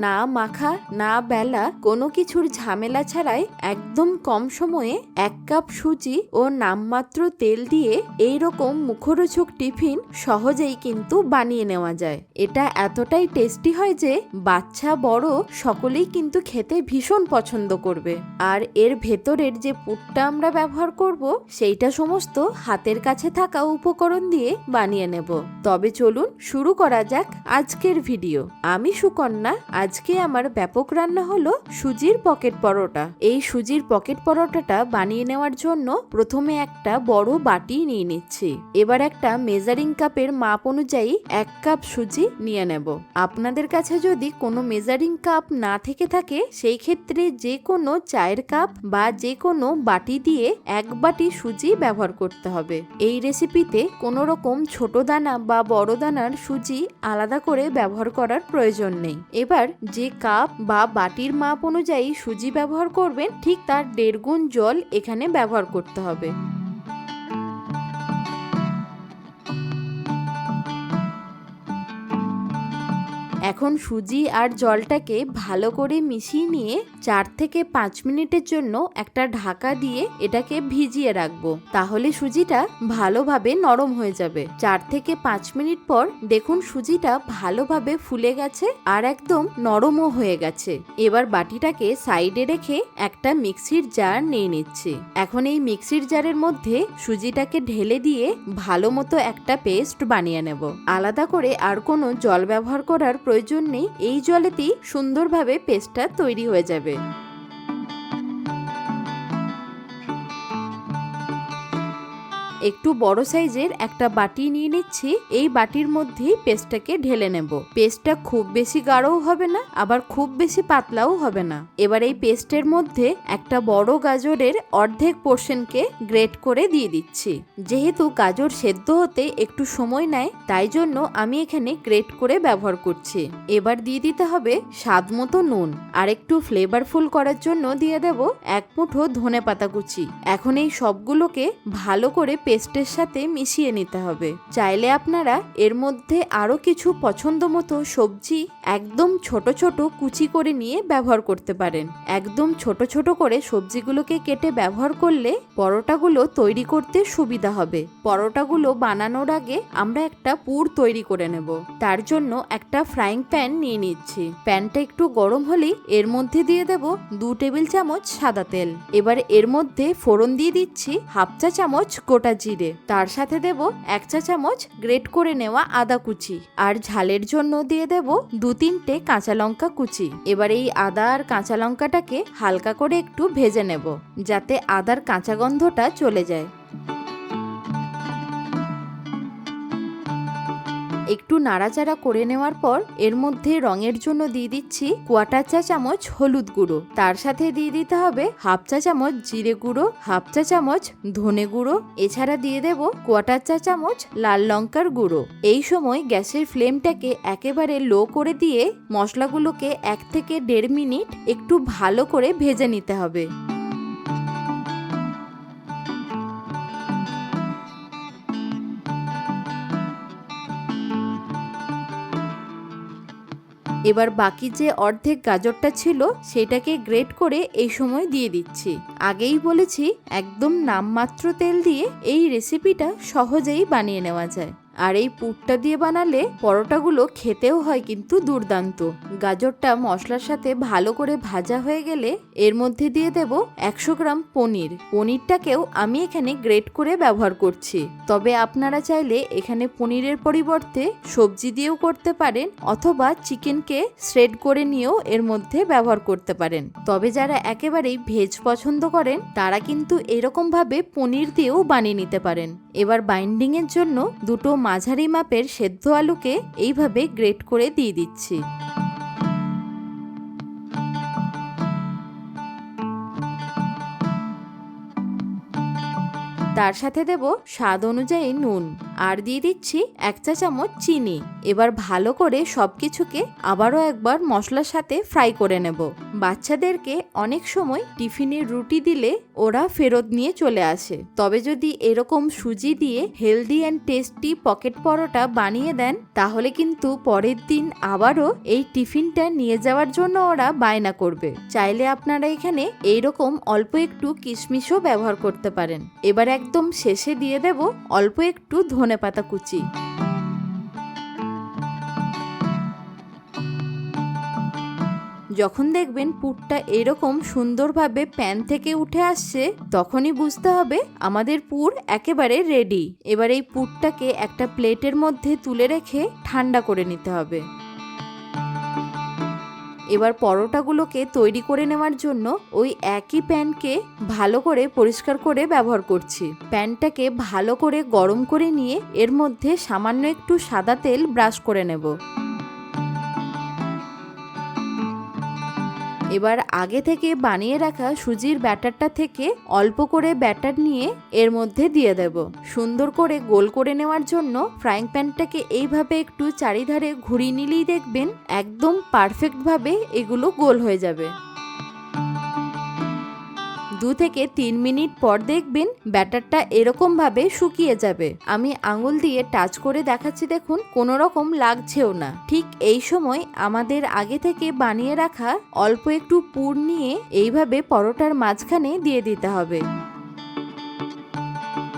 না মাখা না বেলা কোনো কিছুর ঝামেলা ছাড়াই একদম কম সময়ে 1 কাপ সুজি ও নামমাত্র তেল দিয়ে এইরকম মুখরোচক টিফিন সহজেই কিন্তু বানিয়ে নেওয়া যায়। এটা এতটাই টেস্টি হয় যে বাচ্চা বড় সকলেই কিন্তু খেতে ভীষণ পছন্দ করবে। আর এর ভেতরের যে পুরটা আমরা ব্যবহার করব সেইটা সমস্ত হাতের কাছে থাকা উপকরণ দিয়ে বানিয়ে নেব। তবে চলুন শুরু করা যাক আজকের ভিডিও। আমি সুকন্যা। আজকে আমার ব্যাপক রান্না হলো সুজির পকেট পরোটা। এই সুজির পকেট পরোটাটা বানিয়ে নেওয়ার জন্য প্রথমে একটা বড় বাটি নিয়ে নিচ্ছি। এবার একটা মেজারিং কাপের মাপ অনুযায়ী 1 কাপ সুজি নিয়ে নেব। আপনাদের কাছে যদি কোনো মেজারিং কাপ না থেকে থাকে সেই ক্ষেত্রে যে কোনো চায়ের কাপ বা যে কোনো বাটি দিয়ে 1 বাটি সুজি ব্যবহার করতে হবে। এই রেসিপিতে কোনো রকম ছোট দানা বা বড় দানার সুজি আলাদা করে ব্যবহার করার প্রয়োজন নেই। এবার যে কাপ বা বাটির মাপ অনুযায়ী সুজি ব্যবহার করবেন ঠিক তার 1.5 গুণ জল এখানে ব্যবহার করতে হবে। এখন সুজি আর জলটাকে ভালো করে মিশিয়ে নিয়ে 4 থেকে 5 মিনিটের জন্য একটা ঢাকা দিয়ে এটাকে ভিজিয়ে রাখবো। তাহলে সুজিটা ভালোভাবে নরম হয়ে যাবে। 4 থেকে 5 মিনিট পর দেখুন সুজিটা ভালোভাবে ফুলে গেছে আর একদম নরমও হয়ে গেছে। এবার বাটিটাকে সাইডে রেখে একটা মিক্সির জার নিয়ে নিচ্ছি। এখন এই মিক্সির জারের মধ্যে সুজিটাকে ঢেলে দিয়ে ভালো মতো একটা পেস্ট বানিয়ে নেব। আলাদা করে আর কোনো জল ব্যবহার করার প্রয়োজন নেই। এই জলেতেই সুন্দরভাবে পেস্টটা তৈরি হয়ে যাবে। একটু বড় সাইজের একটা বাটি নিয়ে নিচ্ছি। এই বাটির মধ্যেই পেস্টটাকে ঢেলে নেব। পেস্টটা খুব বেশি গাঢ়ও হবে না আবার খুব বেশি পাতলাও হবে না। এবার এই পেস্টের মধ্যে একটা বড় গাজরের অর্ধেক পোর্শনকে গ্রেট করে দিয়ে দিচ্ছি। যেহেতু গাজর সেদ্ধ হতে একটু সময় নেয় তাই জন্য আমি এখানে গ্রেট করে ব্যবহার করছি। এবার দিয়ে দিতে হবে স্বাদ মতো নুন আর একটু ফ্লেভারফুল করার জন্য দিয়ে দেব 1 মুঠো ধনেপাতা কুচি। এখন এই সবগুলোকে ভালো করে পেস্টের সাথে মিশিয়ে নিতে হবে। চাইলে আপনারা এর মধ্যে আরো কিছু পছন্দ মতো সবজি একদম ছোট ছোট কুচি করে নিয়ে ব্যবহার করতে পারেন। একদম ছোট ছোট করে সবজিগুলোকে কেটে ব্যবহার করলে পরোটাগুলো তৈরি করতে সুবিধা হবে। পরোটাগুলো বানানোর আগে আমরা একটা পুর তৈরি করে নেব। তার জন্য একটা ফ্রাইং প্যান নিয়ে নিচ্ছি। প্যানটা একটু গরম হলেই এর মধ্যে দিয়ে দেব 2 টেবিল চামচ সাদা তেল। এবার এর মধ্যে ফোড়ন দিয়ে দিচ্ছি 1/2 চা চামচ গোটা জিরে। তার সাথে দেব 1 চা চামচ গ্রেট করে নেওয়া আদা কুচি আর ঝালের জন্য দিয়ে দেব 2-3টে কাঁচা লঙ্কা কুচি। এবার এই আদা আর কাঁচা লঙ্কাটাকে হালকা করে একটু ভেজে নেব যাতে আদার কাঁচা গন্ধটা চলে যায়। একটু নাড়াচাড়া করে নেওয়ার পর এর মধ্যে রঙের জন্য দিয়ে দিচ্ছি 1/4 চা চামচ হলুদ গুঁড়ো। তার সাথে দিয়ে দিতে হবে 1/2 চা চামচ জিরে গুঁড়ো, 1/2 চা চামচ ধনে গুঁড়ো। এছাড়া দিয়ে দেব 1/4 চা চামচ লাল লঙ্কার গুঁড়ো। এই সময় গ্যাসের ফ্লেমটাকে একেবারে লো করে দিয়ে মশলাগুলোকে 1 থেকে 1.5 মিনিট একটু ভালো করে ভেজে নিতে হবে। এবার বাকি যে অর্ধেক গাজরটা ছিল সেটাকে গ্রেট করে এই সময় দিয়ে দিচ্ছি। আগেই বলেছি একদম নামমাত্র তেল দিয়ে এই রেসিপিটা সহজেই বানিয়ে নেওয়া যায়। আর এই পুরটা দিয়ে বানালে পরোটাগুলো খেতেও হয় কিন্তু দুর্দান্ত। গাজরটা মশলার সাথে ভালো করে ভাজা হয়ে গেলে এর মধ্যে দিয়ে দেব 100 গ্রাম পনির। পনিরটাকেও আমি এখানে গ্রেট করে ব্যবহার করছি। তবে আপনারা চাইলে এখানে পনিরের পরিবর্তে সবজি দিয়েও করতে পারেন অথবা চিকেনকে শ্রেড করে নিয়েও এর মধ্যে ব্যবহার করতে পারেন। তবে যারা একেবারেই ভেজ পছন্দ করেন তারা কিন্তু এরকম ভাবে পনির দিয়েও বানিয়ে নিতে পারেন। এবার বাইন্ডিং এর জন্য 2টো মাঝারি মাপের সেদ্ধ আলুকে এইভাবে গ্রেট করে দিয়ে দিচ্ছি। তার সাথে দেব স্বাদ অনুযায়ী নুন আর দিয়ে দিচ্ছি 1 চা চামচ চিনি। এবার ভালো করে সবকিছুকে আবারও একবার মশলার সাথে ফ্রাই করে নেব। বাচ্চাদেরকে অনেক সময় টিফিনের রুটি দিলে ওরা ফেরত নিয়ে চলে আসে, তবে যদি এরকম সুজি দিয়ে হেলদি অ্যান্ড টেস্টি পকেট পরোটা বানিয়ে দেন তাহলে কিন্তু পরের দিন আবারও এই টিফিনটা নিয়ে যাওয়ার জন্য ওরা বায়না করবে। চাইলে আপনারা এখানে এইরকম অল্প একটু কিশমিশও ব্যবহার করতে পারেন। এবার একদম শেষে দিয়ে দেব অল্প একটু ধনেপাতা কুচি। যখন দেখবেন পুরটা এরকম সুন্দরভাবে প্যান থেকে উঠে আসছে তখনই বুঝতে হবে আমাদের পুর একেবারে রেডি। এবার এই পুরটাকে একটা প্লেটের মধ্যে তুলে রেখে ঠান্ডা করে নিতে হবে। এবার পরোটাগুলোকে তৈরি করে নেওয়ার জন্য ওই একই প্যানকে ভালো করে পরিষ্কার করে ব্যবহার করছি। প্যানটাকে ভালো করে গরম করে নিয়ে এর মধ্যে সামান্য একটু সাদা তেল ব্রাশ করে নেব। এবার আগে থেকে বানিয়ে রাখা সুজির ব্যাটারটা থেকে অল্প করে ব্যাটার নিয়ে এর মধ্যে দিয়ে দেব। সুন্দর করে গোল করে নেওয়ার জন্য ফ্রাইং প্যানটাকে এইভাবে একটু চারিধারে ঘুরিয়ে নিলেই দেখবেন একদম পারফেক্টভাবে এগুলো গোল হয়ে যাবে। 2 থেকে 3 মিনিট পর দেখবেন ব্যাটারটা এরকম ভাবে শুকিয়ে যাবে। আমি আঙুল দিয়ে টাচ করে দেখাচ্ছি, দেখুন কোনো রকম লাগছেও না। ঠিক এই সময় আমাদের আগে থেকে বানিয়ে রাখা অল্প একটু পুর নিয়ে এইভাবে পরোটার মাঝখানে দিয়ে দিতে হবে।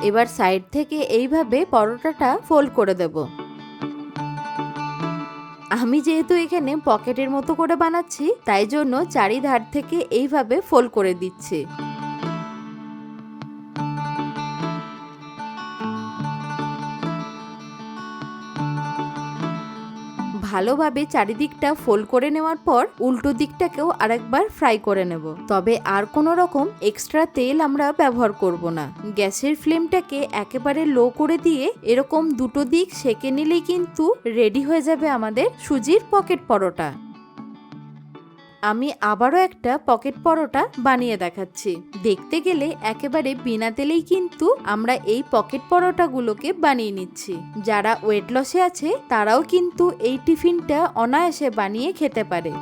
এবার সাইড থেকে এইভাবে পরোটাটা ফোল্ড করে দেব। আমি যেহেতু এখানে পকেটের মতো করে বানাচ্ছি তাই জন্য চারিধার থেকে এইভাবে ফোল্ড করে দিচ্ছি। ভালোভাবে চারিদিকটা ফোল্ড করে নেওয়ার পর উল্টো দিকটাকেও আরেকবার ফ্রাই করে নেব। তবে আর কোনো রকম এক্সট্রা তেল আমরা ব্যবহার করব না। গ্যাসের ফ্লেমটাকে একেবারে লো করে দিয়ে এরকম দুটো দিক সেঁকে নিলেই কিন্তু রেডি হয়ে যাবে আমাদের সুজির পকেট পরোটা। আমি আবারও একটা পকেট পরোটা বানিয়ে দেখাচ্ছি। দেখতে গেলে একেবারে বিনা তেলেই কিন্তু আমরা এই পকেট পরোটাগুলোকে বানিয়ে নিচ্ছি। যারা ওয়েট লসে আছে তারাও কিন্তু এই টিফিনটা অনায়াসে বানিয়ে খেতে পারে।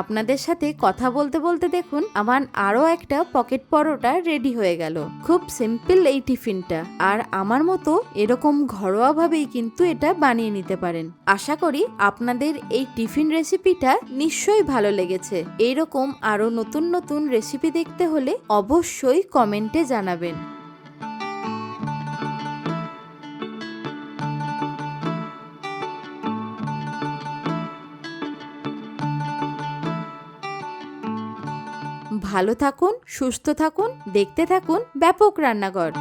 আপনাদের সাথে কথা বলতে বলতে দেখুন আমার আরও একটা পকেট পরোটা রেডি হয়ে গেল। খুব সিম্পল এই টিফিনটা, আর আমার মতো এরকম ঘরোয়াভাবেই কিন্তু এটা বানিয়ে নিতে পারেন। আশা করি আপনাদের এই টিফিন রেসিপিটা নিশ্চয়ই ভালো লেগেছে। এইরকম আরও নতুন নতুন রেসিপি দেখতে হলে অবশ্যই কমেন্টে জানাবেন। ভালো থাকুন, সুস্থ থাকুন, দেখতে থাকুন ব্যাপক রান্নাঘর।